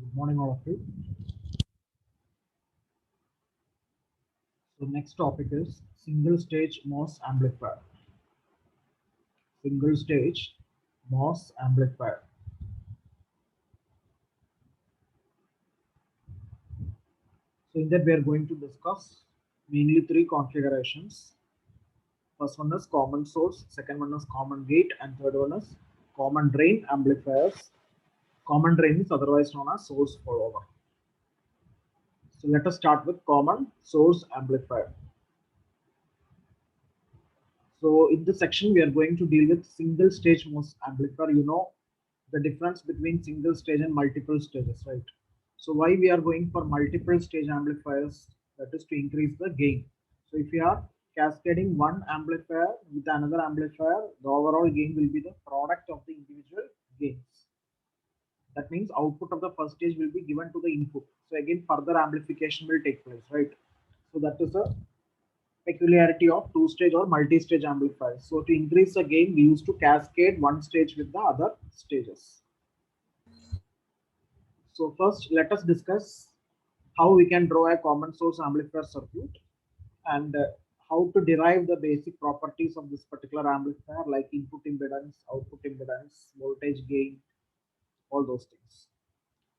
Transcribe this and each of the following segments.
Good morning, all of you. So next topic is single stage MOS amplifier. Single stage MOS amplifier. So in that we are going to discuss mainly three configurations. First one is common source, second one is common gate, and third one is common drain amplifiers. Common drain is otherwise known as source follower. So let us start with common source amplifier. So in this section, we are going to deal with single stage MOS amplifier. You know the difference between single stage and multiple stages, right? So why we are going for multiple stage amplifiers? That is to increase the gain. So if you are cascading one amplifier with another amplifier, the overall gain will be the product of the individual gains. That means output of the first stage will be given to the input. So again, further amplification will take place, right? So that is a peculiarity of two-stage or multi-stage amplifiers. So to increase the gain, we used to cascade one stage with the other stages. So first, let us discuss how we can draw a common source amplifier circuit and how to derive the basic properties of this particular amplifier like input impedance, output impedance, voltage gain, all those things.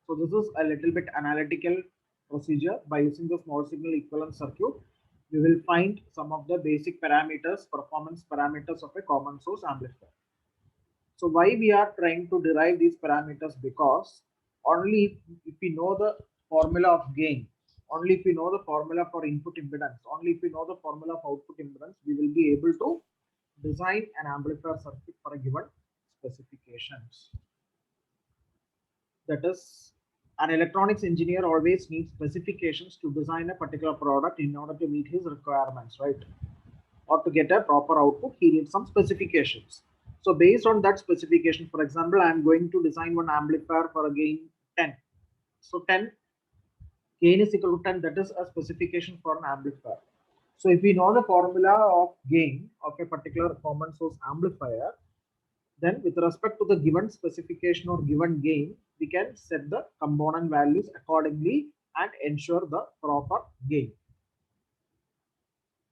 So this is a little bit analytical procedure. By using the small signal equivalent circuit, we will find some of the basic parameters, performance parameters of a common source amplifier. So why we are trying to derive these parameters? Because only if we know the formula of gain, only if we know the formula for input impedance, only if we know the formula of output impedance, we will be able to design an amplifier circuit for a given specifications. That is, an electronics engineer always needs specifications to design a particular product in order to meet his requirements, right? Or to get a proper output, he needs some specifications. So based on that specification, for example, I am going to design one amplifier for a gain 10. So 10 gain is equal to 10. That is a specification for an amplifier. So if we know the formula of gain of a particular common source amplifier, then with respect to the given specification or given gain, we can set the component values accordingly and ensure the proper gain.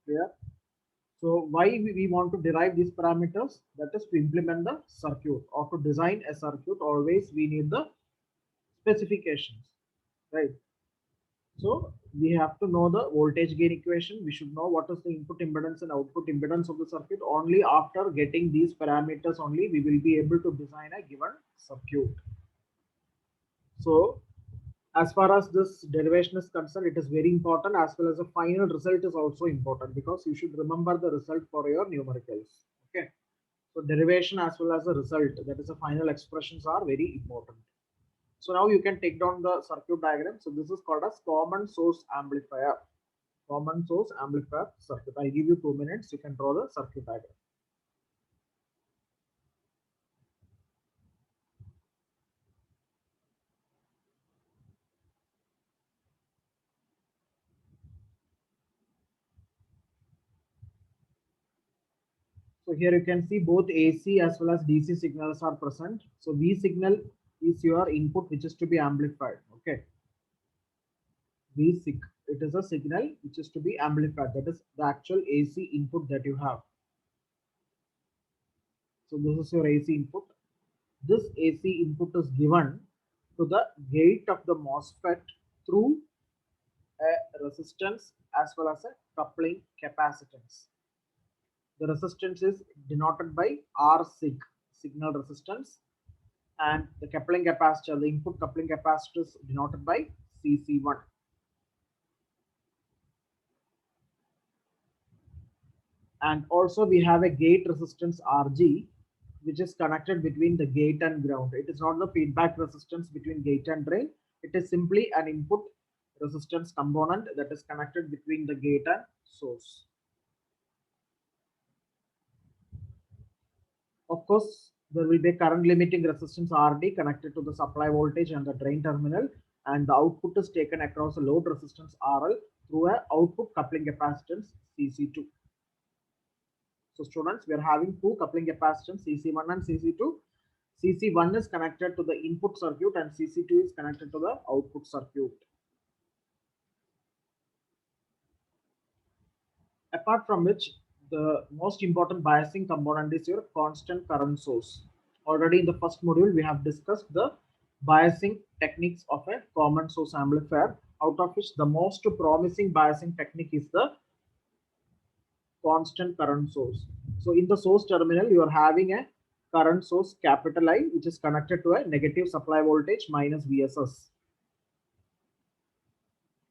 Clear? So why we want to derive these parameters? That is to implement the circuit or to design a circuit. Always we need the specifications, right? So we have to know the voltage gain equation. We should know what is the input impedance and output impedance of the circuit. Only after getting these parameters only we will be able to design a given circuit. So as far as this derivation is concerned, it is very important, as well as the final result is also important, because you should remember the result for your numericals. Okay. So derivation as well as the result, that is the final expressions, are very important. So now you can take down the circuit diagram. So this is called as common source amplifier. Common source amplifier circuit. I give you 2 minutes. You can draw the circuit diagram. So here you can see both AC as well as DC signals are present. So V signal is your input which is to be amplified. Okay. V sig, it is a signal which is to be amplified. That is the actual AC input that you have. So this is your AC input. This AC input is given to the gate of the MOSFET through a resistance as well as a coupling capacitance. The resistance is denoted by R sig, signal resistance, and the coupling capacitor, the input coupling capacitor, is denoted by CC1. And also we have a gate resistance RG, which is connected between the gate and ground. It is not the feedback resistance between gate and drain. It is simply an input resistance component that is connected between the gate and source. Of course, there will be a current limiting resistance RD connected to the supply voltage and the drain terminal, and the output is taken across a load resistance RL through a output coupling capacitance CC2. So students, we are having two coupling capacitance CC1 and CC2. CC1 is connected to the input circuit and CC2 is connected to the output circuit. Apart from which, the most important biasing component is your constant current source. Already in the first module, we have discussed the biasing techniques of a common source amplifier, out of which the most promising biasing technique is the constant current source. So in the source terminal, you are having a current source capital I, which is connected to a negative supply voltage minus VSS,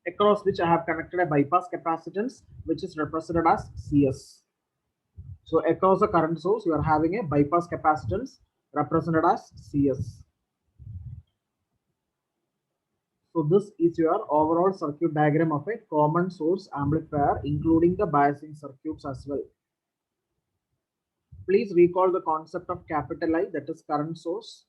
across which I have connected a bypass capacitance, which is represented as CS. So across the current source, you are having a bypass capacitance represented as CS. So this is your overall circuit diagram of a common source amplifier, including the biasing circuits as well. Please recall the concept of capital I, that is current source.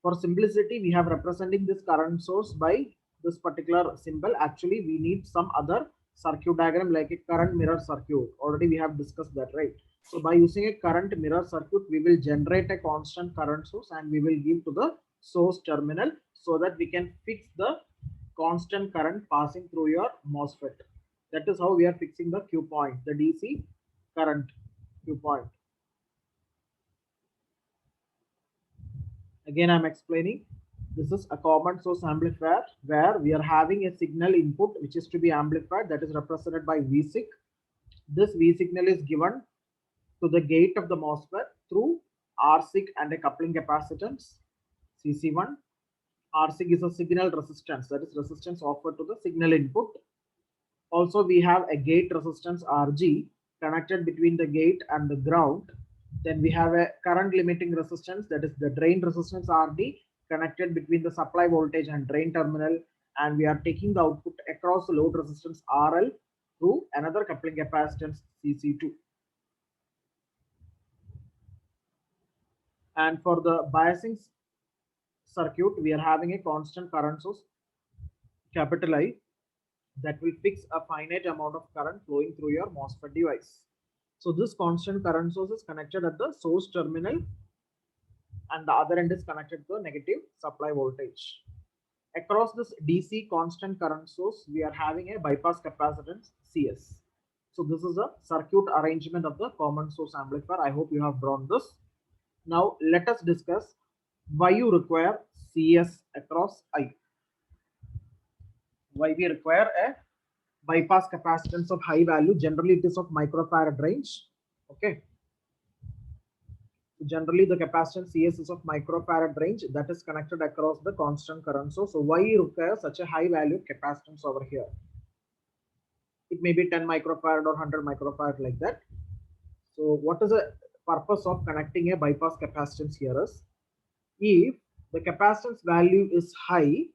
For simplicity, we have representing this current source by this particular symbol. Actually, we need some other circuit diagram like a current mirror circuit. Already we have discussed that, right? So by using a current mirror circuit, we will generate a constant current source and we will give to the source terminal so that we can fix the constant current passing through your MOSFET. That is how we are fixing the Q point, the DC current Q point. Again, I'm explaining. This is a common source amplifier where we are having a signal input which is to be amplified, that is represented by VSIG. This V signal is given to the gate of the MOSFET through RSIG and a coupling capacitance CC1. RSIG is a signal resistance, that is resistance offered to the signal input. Also, we have a gate resistance RG connected between the gate and the ground. Then we have a current limiting resistance, that is the drain resistance RD connected between the supply voltage and drain terminal, and we are taking the output across the load resistance RL through another coupling capacitance CC2. And for the biasing circuit, we are having a constant current source capital I that will fix a finite amount of current flowing through your MOSFET device. So this constant current source is connected at the source terminal and the other end is connected to the negative supply voltage. Across this DC constant current source, we are having a bypass capacitance CS. So this is a circuit arrangement of the common source amplifier. I hope you have drawn this. Now let us discuss why you require CS across I. Why we require a bypass capacitance of high value. Generally it is of microfarad range. Okay. Generally the capacitance CS is of microfarad range that is connected across the constant current source. So why you require such a high value capacitance over here? It may be 10 microfarad or 100 microfarad like that. So what is the purpose of connecting a bypass capacitance here is, if the capacitance value is high,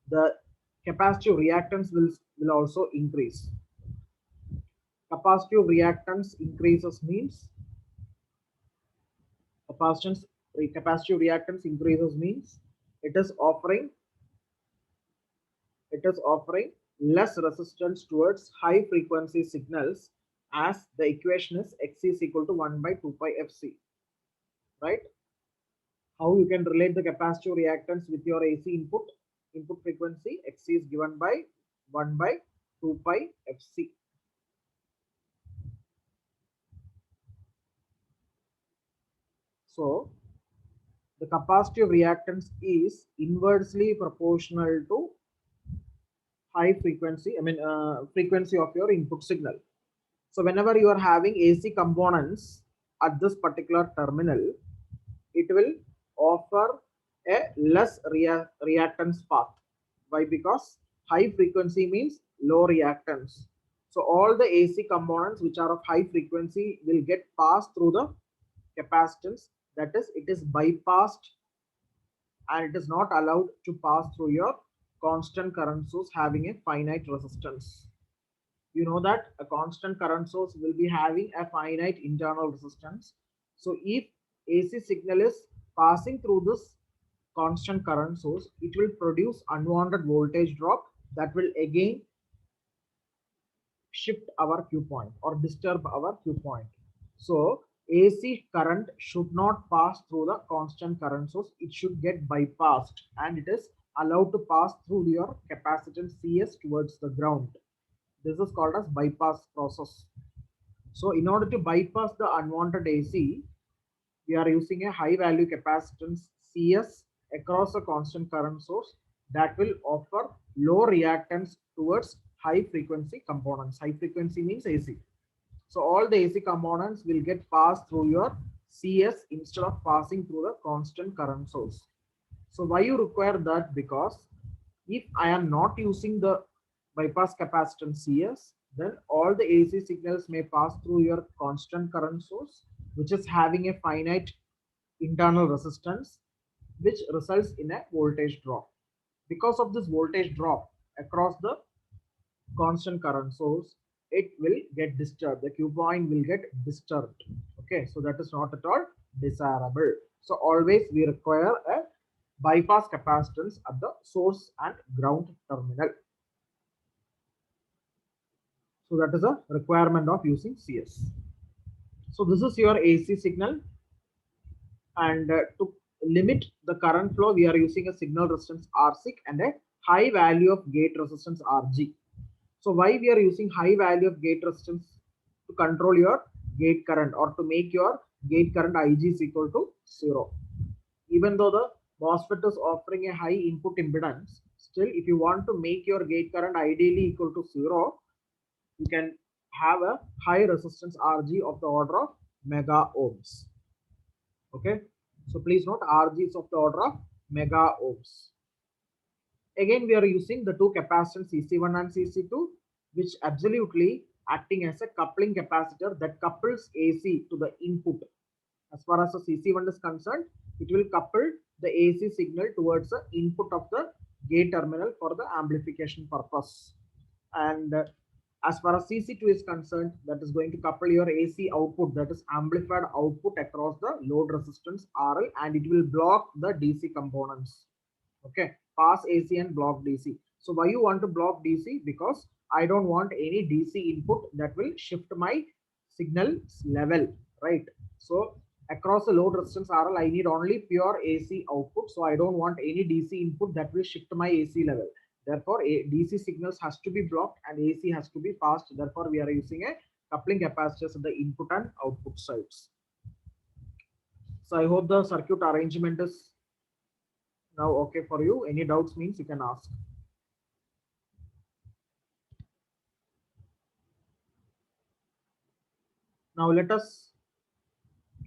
the capacitive reactance will also increase. Capacitive reactance increases means capacitive reactance increases means it is offering less resistance towards high frequency signals, as the equation is X is equal to 1 by 2 pi Fc, right? How you can relate the capacitive reactance with your AC input frequency? X is given by 1 by 2 pi Fc. So the capacitive reactance is inversely proportional to high frequency, frequency of your input signal. So whenever you are having AC components at this particular terminal, it will offer a less reactance path. Why? Because high frequency means low reactance. So all the AC components which are of high frequency will get passed through the capacitance. That is, it is bypassed and it is not allowed to pass through your constant current source having a finite resistance. You know that a constant current source will be having a finite internal resistance. So if AC signal is passing through this constant current source, it will produce unwanted voltage drop that will again shift our Q point or disturb our Q point. So AC current should not pass through the constant current source. It should get bypassed and it is allowed to pass through your capacitance CS towards the ground. This is called as bypass process. So in order to bypass the unwanted AC, we are using a high value capacitance CS across a constant current source that will offer low reactance towards high frequency components. High frequency means AC. So all the AC components will get passed through your CS instead of passing through the constant current source. So why you require that? Because if I am not using the bypass capacitance CS, then all the AC signals may pass through your constant current source, which is having a finite internal resistance, which results in a voltage drop. Because of this voltage drop across the constant current source, it will get disturbed. The Q point will get disturbed. Okay, so that is not at all desirable. So always we require a bypass capacitance at the source and ground terminal. So that is a requirement of using CS. So this is your AC signal, and to limit the current flow, we are using a signal resistance RSIC and a high value of gate resistance RG. So why we are using high value of gate resistance? To control your gate current or to make your gate current IG is equal to 0. Even though the MOSFET is offering a high input impedance, still if you want to make your gate current ideally equal to 0, you can have a high resistance RG of the order of mega ohms. Okay, so please note RG is of the order of mega ohms. Again, we are using the two capacitors CC1 and CC2, which absolutely acting as a coupling capacitor that couples AC to the input. As far as the CC1 is concerned, it will couple the AC signal towards the input of the gate terminal for the amplification purpose. And as far as CC2 is concerned, that is going to couple your AC output, that is amplified output across the load resistance RL, and it will block the DC components. Okay, pass AC and block DC. So why you want to block DC? Because I don't want any DC input that will shift my signal level, right? So across the load resistance RL, I need only pure AC output. So I don't want any DC input that will shift my AC level. Therefore, DC signals has to be blocked and AC has to be passed. Therefore, we are using a coupling capacitors at the input and output sides. So I hope the circuit arrangement is now okay for you. Any doubts means you can ask. Now let us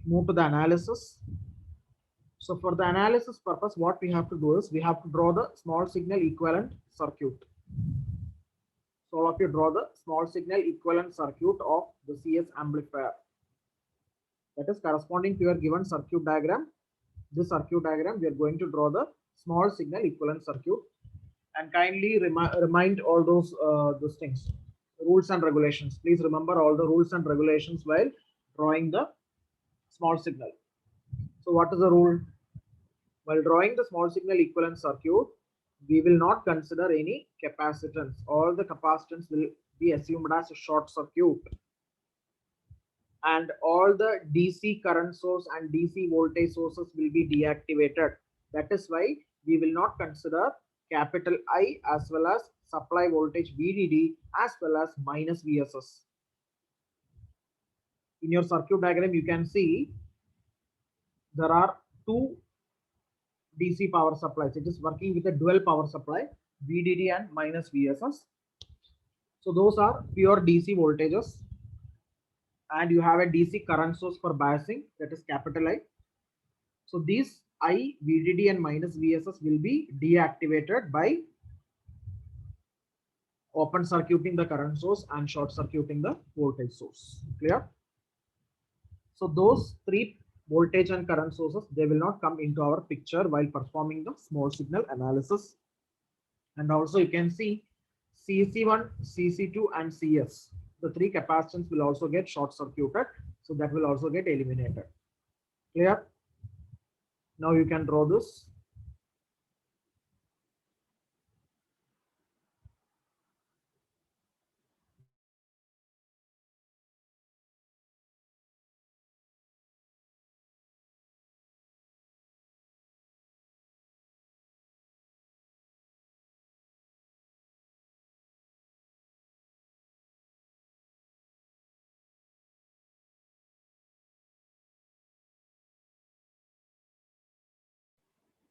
move to the analysis. So for the analysis purpose, what we have to do is we have to draw the small signal equivalent circuit. So all of you draw the small signal equivalent circuit of the CS amplifier. That is corresponding to your given circuit diagram. This circuit diagram, we are going to draw the small signal equivalent circuit, and kindly remind all those things, rules and regulations. Please remember all the rules and regulations while drawing the small signal. So what is the rule? While drawing the small signal equivalent circuit, we will not consider any capacitance. All the capacitance will be assumed as a short circuit, and all the DC current source and DC voltage sources will be deactivated. That is why we will not consider capital I as well as supply voltage VDD as well as minus VSS. In your circuit diagram, you can see there are two DC power supplies. It is working with a dual power supply, VDD and minus VSS. So those are pure DC voltages, and you have a DC current source for biasing, that is capital I. So these I, VDD and minus VSS will be deactivated by open circuiting the current source and short circuiting the voltage source. Clear? So those three voltage and current sources, they will not come into our picture while performing the small signal analysis. And also you can see CC1, CC2 and CS. The three capacitance will also get short circuited. So that will also get eliminated. Clear? Now you can draw this.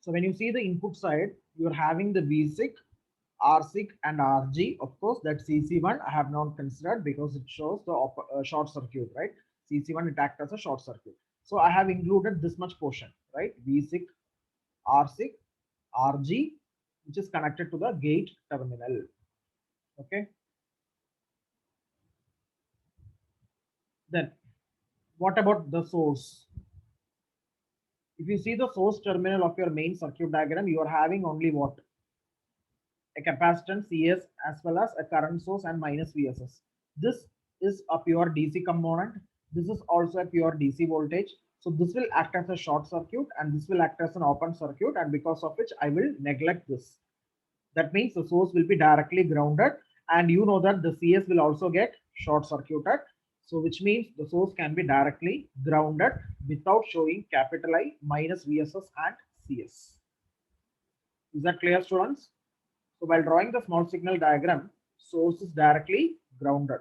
So when you see the input side, you're having the VSIC, RSIC, and RG. Of course, that CC1 I have not considered because it shows the short circuit, right? CC1 it acts as a short circuit. So I have included this much portion, right? VSIC, RSIC, RG, which is connected to the gate terminal. Okay. Then what about the source? If you see the source terminal of your main circuit diagram, you are having only what? A capacitance CS as well as a current source and minus VSS. This is a pure DC component. This is also a pure DC voltage. So this will act as a short circuit and this will act as an open circuit, and because of which I will neglect this. That means the source will be directly grounded, and you know that the CS will also get short circuited. So which means the source can be directly grounded without showing capital I minus VSS and CS. Is that clear, students? So while drawing the small signal diagram, source is directly grounded.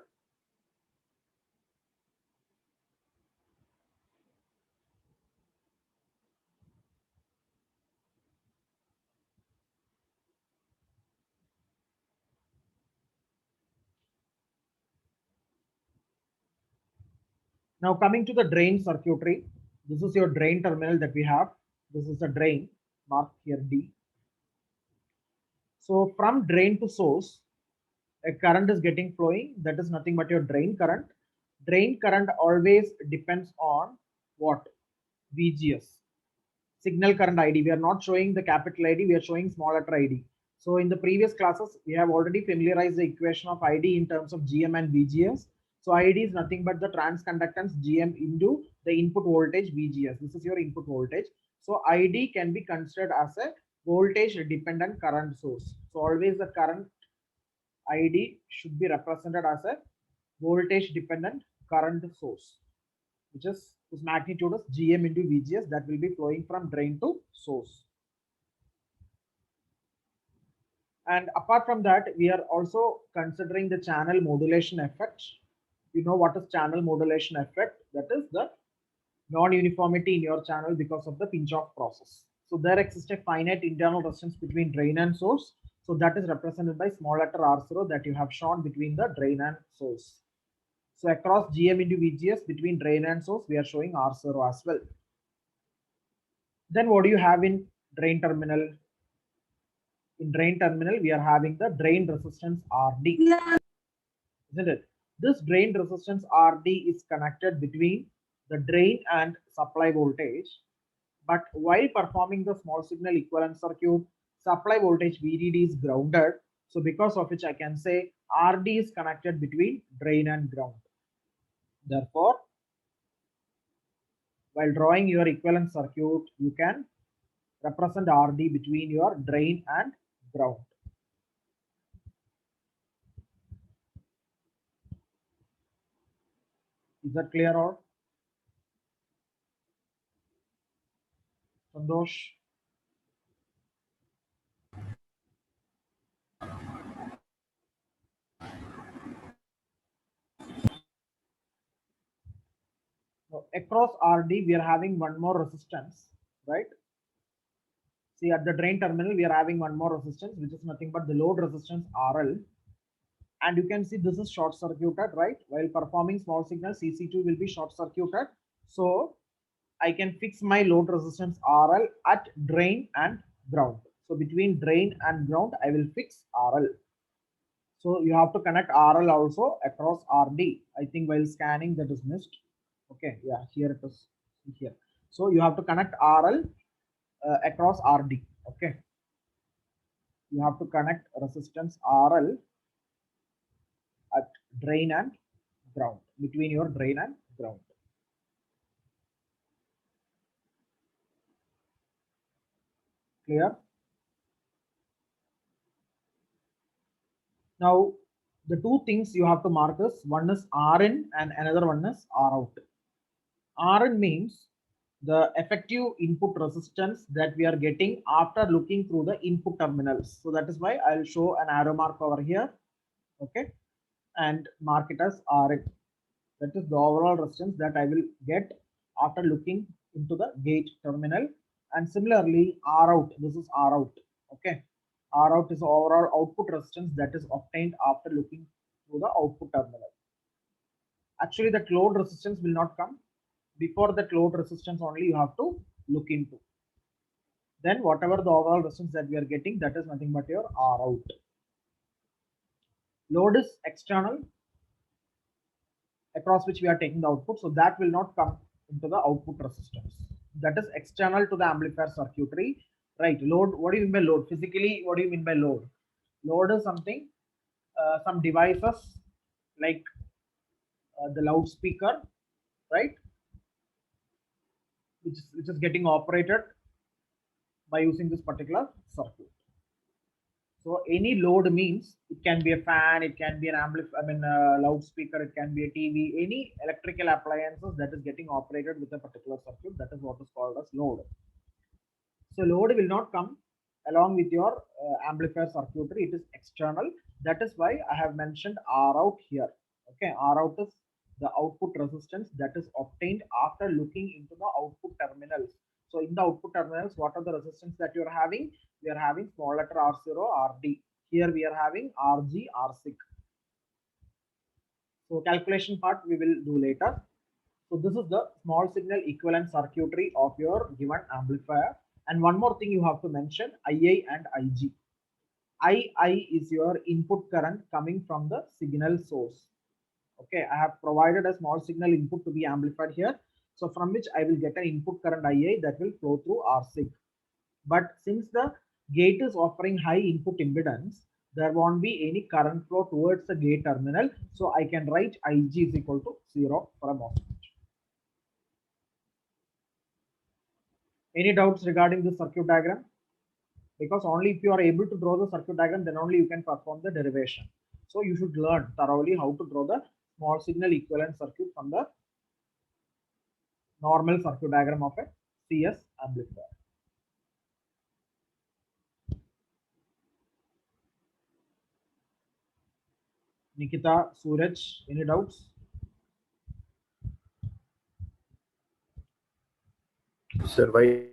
Now coming to the drain circuitry, this is your drain terminal that we have. This is the drain, marked here D. So from drain to source, a current is getting flowing. That is nothing but your drain current. Drain current always depends on what? VGS. Signal current ID. We are not showing the capital ID, we are showing small letter ID. So in the previous classes, we have already familiarized the equation of ID in terms of GM and VGS. So ID is nothing but the transconductance GM into the input voltage VGS. This is your input voltage. So ID can be considered as a voltage dependent current source. So always the current ID should be represented as a voltage dependent current source, which is whose magnitude is GM into VGS, that will be flowing from drain to source. And apart from that, we are also considering the channel modulation effect. You know what is channel modulation effect? That is the non-uniformity in your channel because of the pinch-off process. So there exists a finite internal resistance between drain and source. So that is represented by small letter R0 that you have shown between the drain and source. So across GM into VGS between drain and source, we are showing R0 as well. Then what do you have in drain terminal? In drain terminal, we are having the drain resistance RD, isn't it? This drain resistance RD is connected between the drain and supply voltage. But while performing the small signal equivalent circuit, supply voltage VDD is grounded. So because of which I can say RD is connected between drain and ground. Therefore, while drawing your equivalent circuit, you can represent RD between your drain and ground. Is that clear or? Sandosh? So across RD, we are having one more resistance, right? See, at the drain terminal, we are having one more resistance, which is nothing but the load resistance RL. And you can see this is short circuited, right? While performing small signal, CC2 will be short circuited. So I can fix my load resistance RL at drain and ground. So between drain and ground, I will fix RL. So you have to connect RL also across RD. I think while scanning that is missed. Okay, yeah, here it is here. So you have to connect RL across RD. Okay, you have to connect resistance RL at drain and ground, between your drain and ground. Clear? Now, the two things you have to mark is one is Rn and another one is Rout. Rn means the effective input resistance that we are getting after looking through the input terminals. So that is why I'll show an arrow mark over here. Okay, and mark it as Rn. That is the overall resistance that I will get after looking into the gate terminal And similarly, R out, this is R out. Okay. R out is overall output resistance that is obtained after looking through the output terminal. Actually, that load resistance will not come. Before that load resistance only you have to look into. Then whatever the overall resistance that we are getting, that is nothing but your R out. Load is external across which we are taking the output, so that will not come into the output resistance. That is external to the amplifier circuitry, right? Load, what do you mean by load? Physically, what do you mean by load? Load is something, some devices like the loudspeaker, right? Which is getting operated by using this particular circuit. So any load means it can be a fan, it can be an amplifier, loudspeaker, it can be a TV, any electrical appliances that is getting operated with a particular circuit. That is what is called as load. So load will not come along with your amplifier circuitry. It is external. That is why I have mentioned R out here. Okay, R out is the output resistance that is obtained after looking into the output terminals. So in the output terminals, what are the resistance that you are having? We are having small letter R0, RD. Here we are having RG, RSIC. So calculation part we will do later. So this is the small signal equivalent circuitry of your given amplifier. And one more thing you have to mention, II and IG. II is your input current coming from the signal source. Okay, I have provided a small signal input to be amplified here. So from which I will get an input current IA that will flow through RSIC. But since the gate is offering high input impedance, there won't be any current flow towards the gate terminal. So I can write IG is equal to 0 for a MOSFET. Any doubts regarding the circuit diagram? Because only if you are able to draw the circuit diagram, then only you can perform the derivation. So you should learn thoroughly how to draw the small signal equivalent circuit from the normal circuit diagram of a CS amplifier. Nikita, Suraj, any doubts? Sir, why?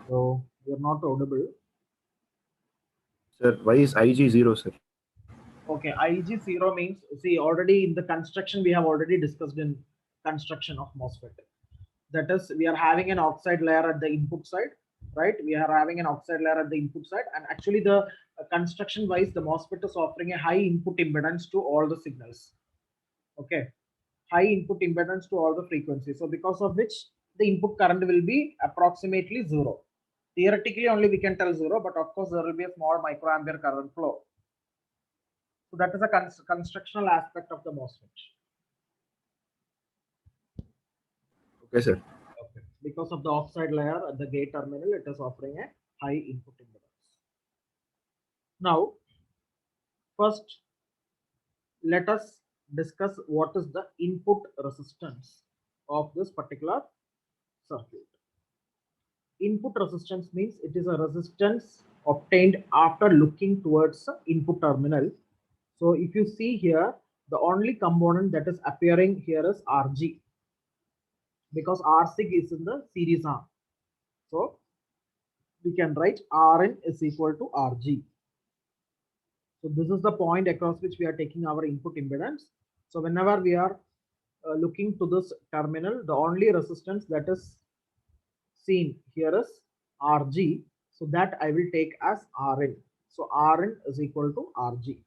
So you're not audible. Sir, why is IG 0, sir? Okay, IG0 means, see, already in the construction, we have already discussed in construction of MOSFET. That is, we are having an oxide layer at the input side, right? We are having an oxide layer at the input side, and actually the construction wise, the MOSFET is offering a high input impedance to all the signals. Okay, high input impedance to all the frequencies. So because of which the input current will be approximately 0. Theoretically only we can tell 0, but of course there will be a small microampere current flow. So that is a constructional aspect of the MOSFET. Okay, sir. Okay. Because of the oxide layer at the gate terminal, it is offering a high input impedance. Now, first, let us discuss what is the input resistance of this particular circuit. Input resistance means it is a resistance obtained after looking towards the input terminal. So if you see here, the only component that is appearing here is RG, because RSIG is in the series arm. So we can write Rn is equal to Rg. So this is the point across which we are taking our input impedance. So whenever we are looking to this terminal, the only resistance that is seen here is Rg. So that I will take as Rn. So Rn is equal to Rg.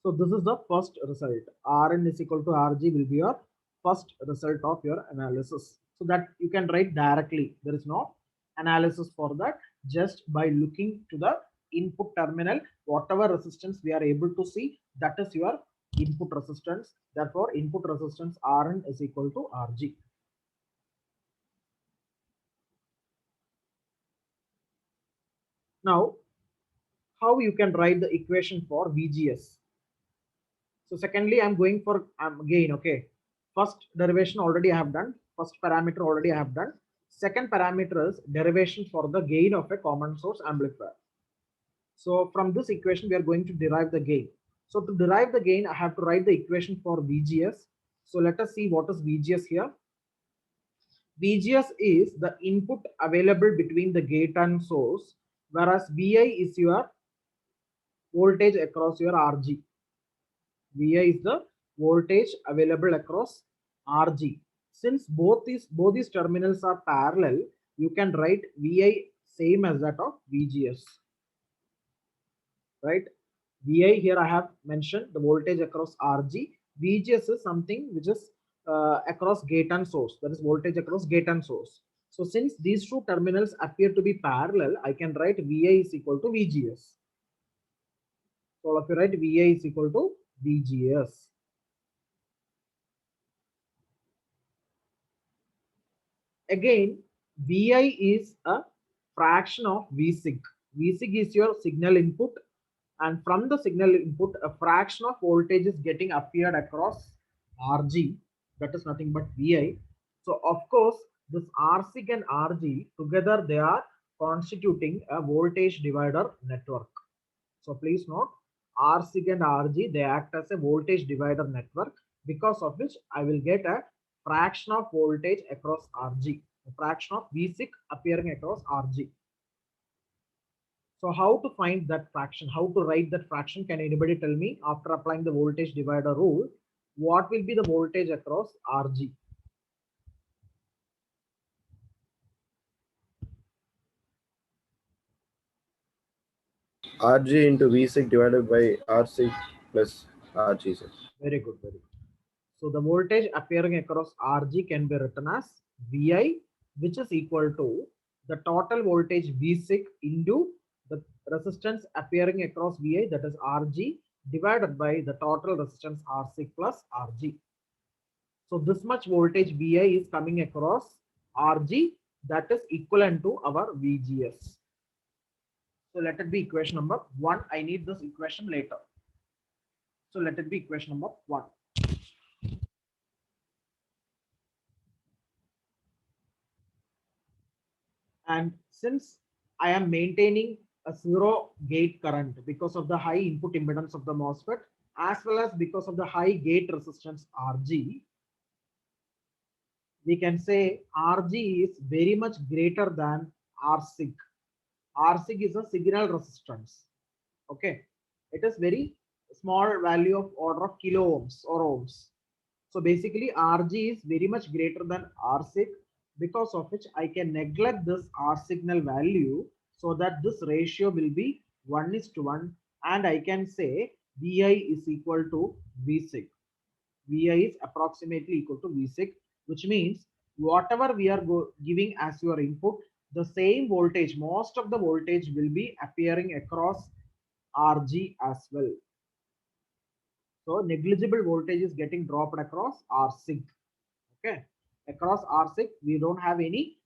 So this is the first result. Rn is equal to Rg will be your first result of your analysis. So that you can write directly. There is no analysis for that. Just by looking to the input terminal, whatever resistance we are able to see, that is your input resistance. Therefore, input resistance Rn is equal to Rg. Now, how you can write the equation for VGS? So secondly, I'm going for gain. Okay, first derivation already I have done. First parameter already I have done. Second parameter is derivation for the gain of a common source amplifier. So from this equation, we are going to derive the gain. So to derive the gain, I have to write the equation for VGS. So let us see what is VGS here. VGS is the input available between the gate and source, whereas Vi is your voltage across your RG. Vi is the voltage available across RG. Since both these terminals are parallel, you can write Vi same as that of VGS. Right? Vi here I have mentioned the voltage across RG. VGS is something which is across gate and source. That is voltage across gate and source. So since these two terminals appear to be parallel, I can write Vi is equal to VGS. So all of you write Vi is equal to VGS. Again, Vi is a fraction of Vsig. Vsig is your signal input, and from the signal input, a fraction of voltage is getting appeared across Rg. That is nothing but Vi. So of course, this Rsig and Rg together they are constituting a voltage divider network. So please note, Rsig and Rg they act as a voltage divider network, because of which I will get a fraction of voltage across Rg, a fraction of Vsig appearing across Rg. So how to find that fraction? How to write that fraction? Can anybody tell me after applying the voltage divider rule, what will be the voltage across Rg? RG into V6 divided by R6 plus RG, sir. Very good, very good. So the voltage appearing across Rg can be written as Vi, which is equal to the total voltage V6 into the resistance appearing across Vi, that is Rg, divided by the total resistance R6 plus Rg. So this much voltage Vi is coming across Rg, that is equivalent to our VGS. So let it be equation number 1. I need this equation later. So let it be equation number 1. And since I am maintaining a zero gate current because of the high input impedance of the MOSFET, as well as because of the high gate resistance Rg, we can say Rg is very much greater than Rsig. Rsig is a signal resistance. Okay, it is very small value of order of kilo ohms or ohms. So basically Rg is very much greater than Rsig, because of which I can neglect this R signal value, so that this ratio will be 1:1, and I can say Vi is equal to Vsig. Vi is approximately equal to Vsig, which means whatever we are giving as your input, the same voltage, most of the voltage will be appearing across Rg as well. So negligible voltage is getting dropped across Rsig. Okay, across Rsig we don't have any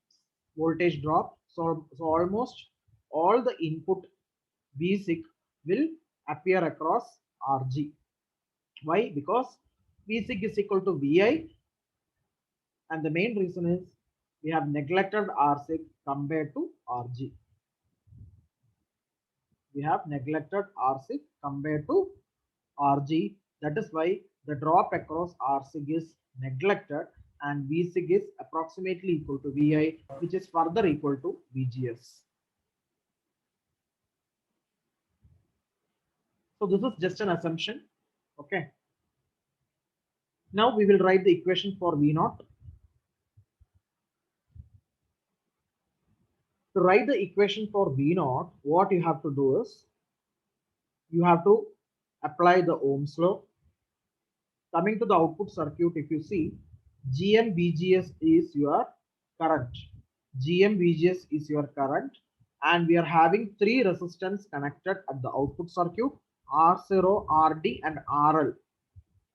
voltage drop. So almost all the input Vsig will appear across Rg. Why? Because Vsig is equal to Vi, and the main reason is we have neglected Rsig compared to Rg. We have neglected Rsig compared to Rg. That is why the drop across Rsig is neglected, and Vsig is approximately equal to Vi, which is further equal to VGS. So this is just an assumption. Okay. Now we will write the equation for V0. To write the equation for V0, what you have to do is you have to apply the Ohm's law. Coming to the output circuit, if you see, GM VGS is your current. GM VGS is your current, and we are having three resistance connected at the output circuit: R0, RD, and RL.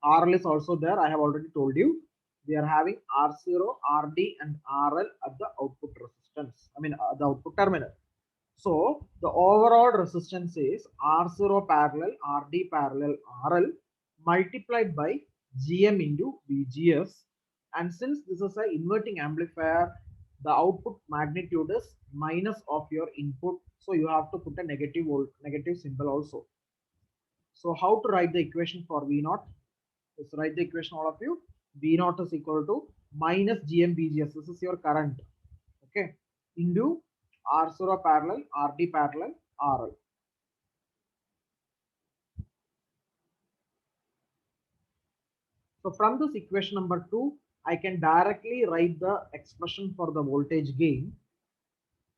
RL is also there. I have already told you. We are having R0, RD, and RL at the output resistance. I mean, the output terminal. So the overall resistance is R0 parallel, RD parallel, RL multiplied by GM into VGS. And since this is an inverting amplifier, the output magnitude is minus of your input. So you have to put a negative symbol also. So how to write the equation for V0? Let's write the equation, all of you. V naught is equal to minus Gm VGS. This is your current. Okay. Into R0 parallel, RD parallel, RL. So from this equation number 2, I can directly write the expression for the voltage gain.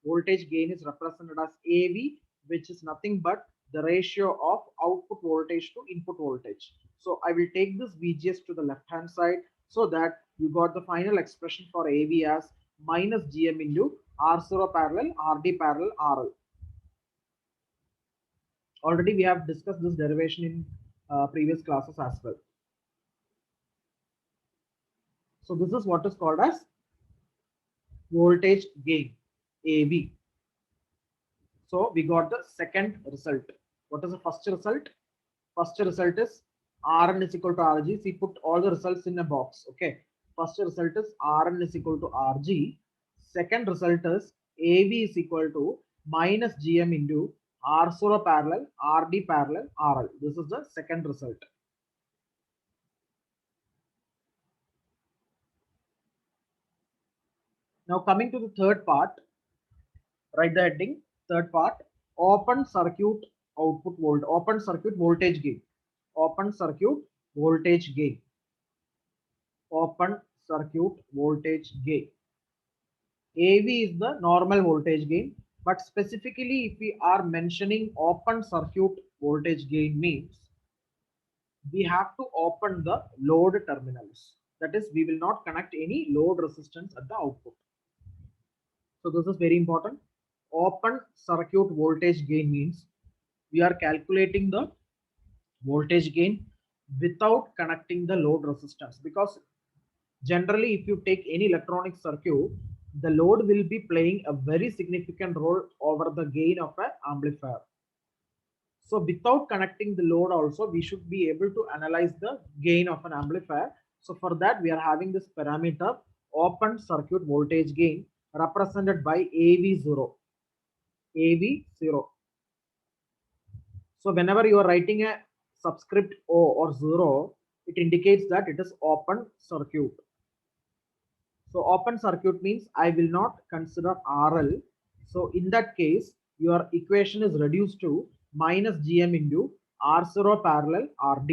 Voltage gain is represented as AV, which is nothing but the ratio of output voltage to input voltage. So I will take this VGS to the left hand side so that you got the final expression for AV as minus Gm into R0 parallel, RD parallel, RL. Already we have discussed this derivation in previous classes as well. So this is what is called as voltage gain, AV. So we got the second result. What is the first result? First result is Rn is equal to Rg. See, put all the results in a box. Okay. First result is Rn is equal to Rg. Second result is AV is equal to minus Gm into R0 parallel, RD parallel, RL. This is the second result. Now coming to the third part, write the heading. Third part, open circuit output volt, open circuit voltage gain. Open circuit voltage gain. Open circuit voltage gain. AV is the normal voltage gain, but specifically if we are mentioning open circuit voltage gain means we have to open the load terminals. That is, we will not connect any load resistance at the output. So this is very important. Open circuit voltage gain means we are calculating the voltage gain without connecting the load resistance, because generally if you take any electronic circuit, the load will be playing a very significant role over the gain of an amplifier. So without connecting the load also, we should be able to analyze the gain of an amplifier. So for that, we are having this parameter open circuit voltage gain represented by AV0. AV0. So whenever you are writing a subscript O or 0, it indicates that it is open circuit. So open circuit means I will not consider RL. So in that case, your equation is reduced to minus Gm into R0 parallel RD.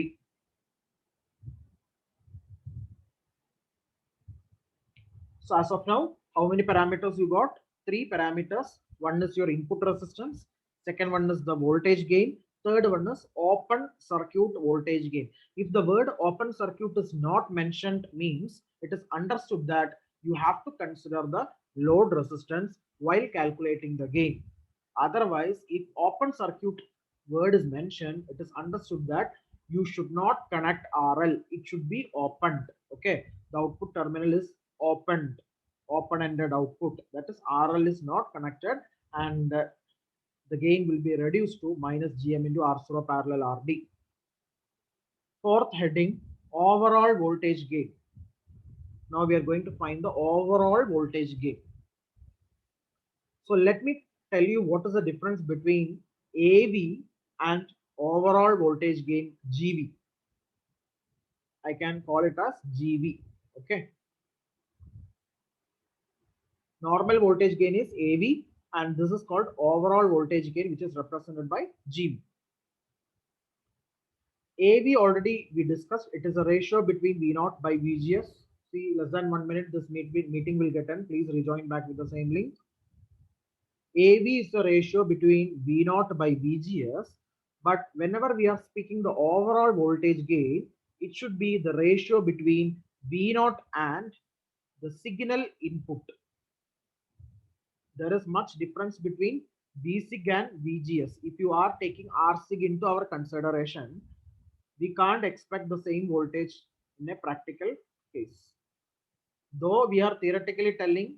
So as of now, how many parameters you got? 3 parameters. One is your input resistance. Second one is the voltage gain. Third one is open circuit voltage gain. If the word open circuit is not mentioned, means it is understood that you have to consider the load resistance while calculating the gain. Otherwise, if open circuit word is mentioned, it is understood that you should not connect RL. It should be opened. Okay. The output terminal is opened, open-ended output. That is, RL is not connected, and the gain will be reduced to minus Gm into R0 parallel RD. Fourth heading, overall voltage gain. Now we are going to find the overall voltage gain. So let me tell you what is the difference between AV and overall voltage gain GV. I can call it as GV. Okay. Normal voltage gain is AV, and this is called overall voltage gain, which is represented by GV. AV already we discussed. It is a ratio between V0 by VGS. See, less than 1 minute, this meeting will get end. Please rejoin back with the same link. AV is the ratio between V0 by VGS, but whenever we are speaking the overall voltage gain, it should be the ratio between V0 and the signal input. There is much difference between Vsig and VGS. If you are taking Rsig into our consideration, we can't expect the same voltage in a practical case. Though we are theoretically telling